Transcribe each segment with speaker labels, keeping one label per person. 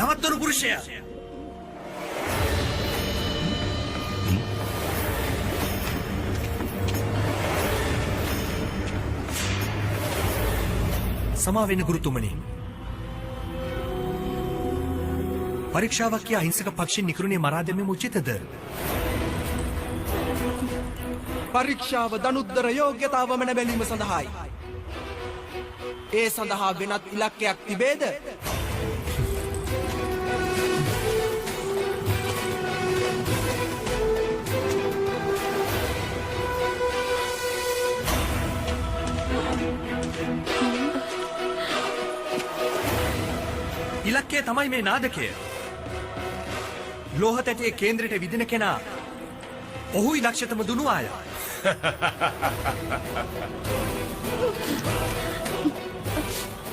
Speaker 1: නවත්වනු පුරුෂයා. සමා වෙන ගුරුතුමනි. පරීක්ෂාවක් කියා අහිංසක පක්ෂින් නිකරුණේ මරා දැමීම උචිතද?
Speaker 2: පරීක්ෂාව දනුද්දර යෝග්‍යතාව මන බැලීම සඳහායි. ඒ සඳහා වෙනත් ඉලක්කයක් තිබේද?
Speaker 1: ඉලක්කය තමයි මේ නාදකය. ලෝහ තැටියේ කේන්ද්‍රයට විදින කෙනා ඔහුයි දක්ෂතම දුනුවාය.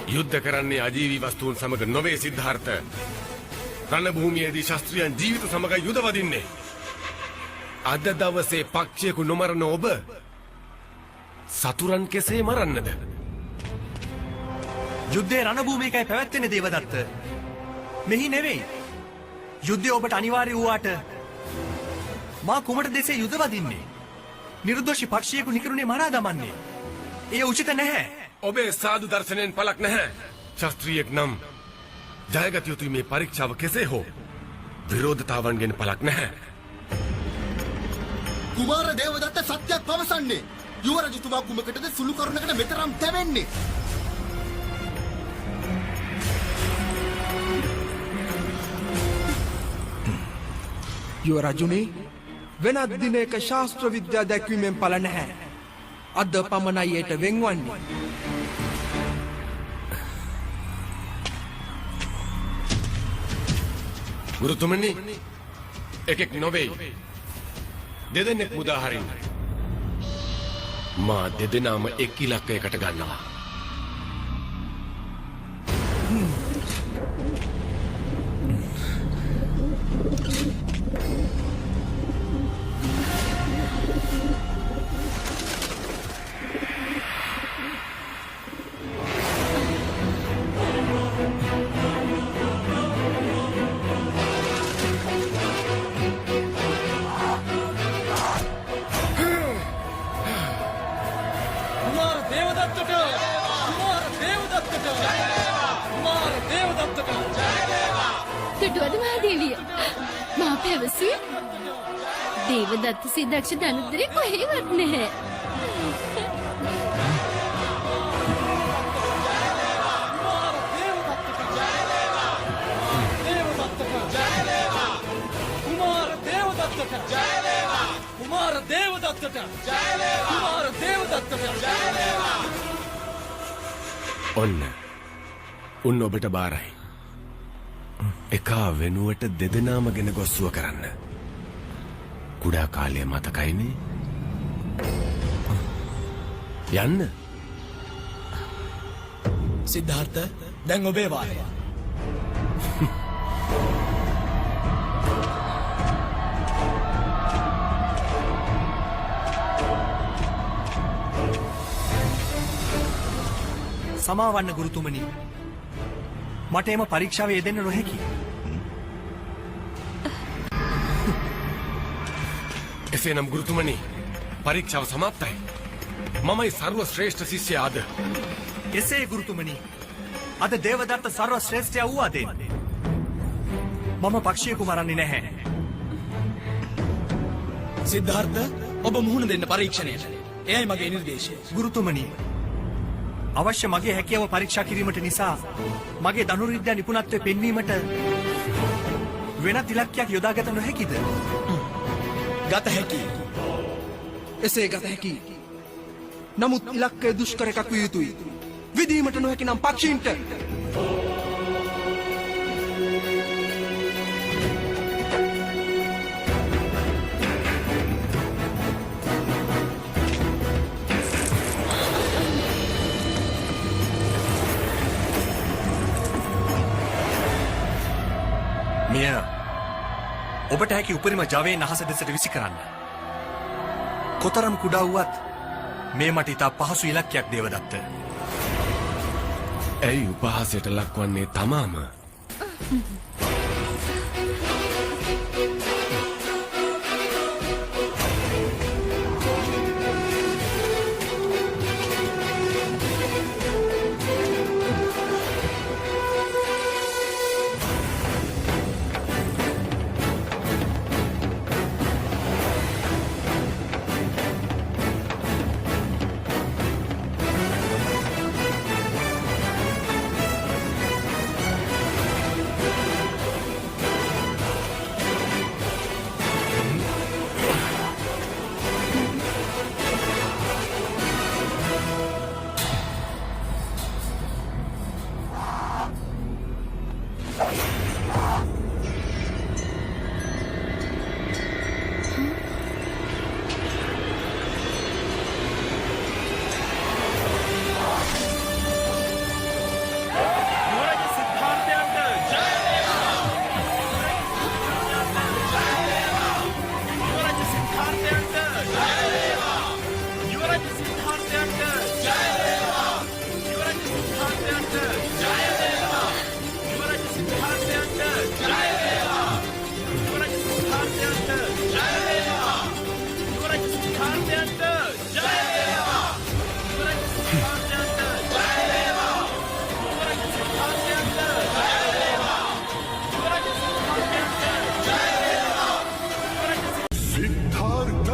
Speaker 3: යුද්ධ කරන්නේ අජීවී වස්තුන් සමග නොවේ සිද්ධාර්ථ. රණභූමියේදී ශාස්ත්‍රීයන් ජීවිත සමග යුද වදින්නේ. අද දවසේ පක්ෂියෙකු නොමරන ඔබ සතුරන් කෙසේ මරන්නද?
Speaker 1: යුද්ධේ රණභූමියකයි පැවැත්වෙන දේවදත්ත. මෙහි නෙවෙයි. යුද්ධය ඔබට අනිවාර්ය වූාට මා කුමට දෙසේ යුද වදින්නේ? නිර්දෝෂි පක්ෂියෙකු නිකරුණේ මරා දමන්නේ. එය උචිත නැහැ.
Speaker 3: ඔබේ සාදු දර්ශනයෙන් පළක් නැහැ. ශාස්ත්‍රීයෙක් නම් ජයගත යුතුයි මේ පරීක්ෂාව කෙසේ හෝ. විරෝධතාවන්ගෙන් පළක් නැහැ.
Speaker 4: කුමාර දේවදත්ත සත්‍යයක් පවසන්නේ. යුවරජතුමා කුමකටද සුළු කරුණකට මෙතරම් තැවෙන්නේ?
Speaker 2: යුවරජුනි, වෙනත් දිනයක ශාස්ත්‍ර විද්‍යා දැක්වීමෙන් පළ නැහැ. අද පමණයි එයට වෙන්වන්නේ.
Speaker 3: ගුරුතුමනි, එකෙක් නොවේයි. දෙදෙනෙක් මුදා හරින්න. මා දෙදෙනාම එක් ඉලක්කයකට ගන්නවා.
Speaker 5: තුටුවද මහදේවිය මා පැවසුවේ දේවදත්ත සිදක්ෂ දනුද්දරේ කොහෙවත් නැහැ.
Speaker 3: ඔන්න ඔබට බාරයි. එකා වෙනුවට දෙදෙනාම ගෙන ගොස්සුව කරන්න. කුඩා කාලය මතකයිනේ. යන්න.
Speaker 6: සිද්ධාර්ථ, දැන් ඔබේ වාරය.
Speaker 1: සමාවන්න ගුරුතුමනි. මට එම පරීක්ෂාව යෙදෙන්න නොහැකි.
Speaker 3: එසේනම් ගුරුතුමනි, පරීක්ෂාව සමාප්තයි. මමයි සර්ව ශ්‍රේෂ්ඨ ශිෂ්‍යයාද?
Speaker 1: එසේ ගුරුතුමනි. අද දේවදත්ත සර්ව ශ්‍රේෂ්ඨයා වූ අදේ. මම පක්ෂියෙකු මරන්නේ නැහැ.
Speaker 6: සිද්ධාර්ථ, ඔබ මුහුණ දෙන්න පරීක්ෂණයට. එයයි මගේ නිර්දේශය.
Speaker 1: ගුරුතුමනි, අවශ්‍ය මගේ හැකියාව පරීක්ෂා කිරීමට නිසා මගේ ධනුර්විද්‍යා නිපුණත්වය පෙන්වීමට වෙනත් ඉලක්කයක් යොදාගත නොහැකිද?
Speaker 6: ගත හැකි.
Speaker 2: එසේ ගත හැකි. නමුත් ඉලක්කය දුෂ්කර එකක් විය යුතුයි. විදීමට නොහැකි නම් පක්ෂීන්ට
Speaker 1: මිය ඔබට හැකි උපරිම ජවයෙන් අහස දෙසට විසි කරන්න. කොතරම් කුඩා වුවත් මේ මට ඉතා පහසු ඉලක්කයක් දේවදත්ත.
Speaker 3: ඇයි උපහාසයට ලක්වන්නේ තමාම?
Speaker 7: सिद्धार्थ